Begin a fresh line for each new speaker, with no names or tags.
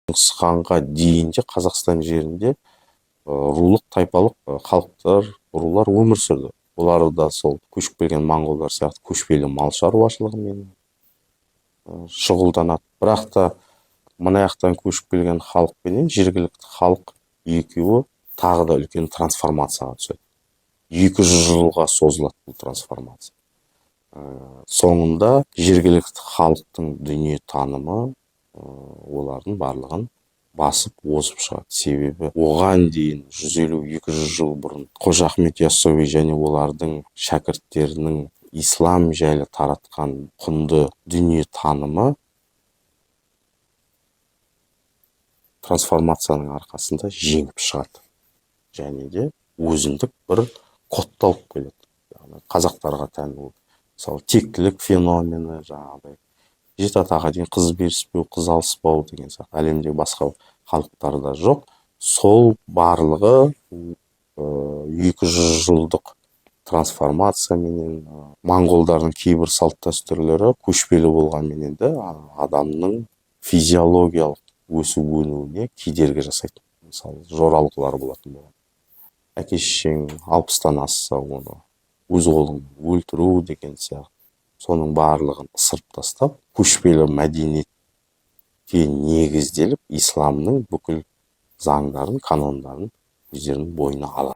Шыңғыс ханға дейінгі Қазақстан жерінде рулық тайпалық халықтар, рулар өмір сүрді. Олар да сол көшіп келген моңғолдар сияқты көшпелі мал шаруашылығымен шұғылданады. Бірақ та мына жақтан көшіп келген халық пенен жергілікті халық екеуі тағы да үлкен трансформацияға түседі. 200 жылға созылады бұл трансформация. Соңында жергілікті халықтың дүние танымы олардың барлығын басып озып шығады. Себебі оған дейін 150-200 жыл бұрын Қожа Ахмет Яссауи және олардың шәкірттерінің ислам жайлы таратқан құнды дүние танымы трансформацияның арқасында жеңіп шығады. Және де өзіндік бір кодты алып келеді. Яғни қазақтарға тән ол. Мысалы, тектілік феномені, жаңағыдай жеті атаға дейін қыз беріспеу, қыз алыспау деген сияқты әлемде басқа халықтарда жоқ. Сол барлығы 200 жылдық трансформацияменен моңғолдардың кейбір салт дәстүрлері көшпелі болғанменен де адамның физиологиялық өсіп-өнуіне кедергі жасайды. Мысалы, жоралғылар болатын болады. Әке-шешең 60-тан асса, оны өз қолың өлтіру деген сияқты. Соның барлығын ысырып тастап, көшпелі мәдениетке негізделіп, исламның бүкіл заңдарын, канондарын өздерінің бойына алады.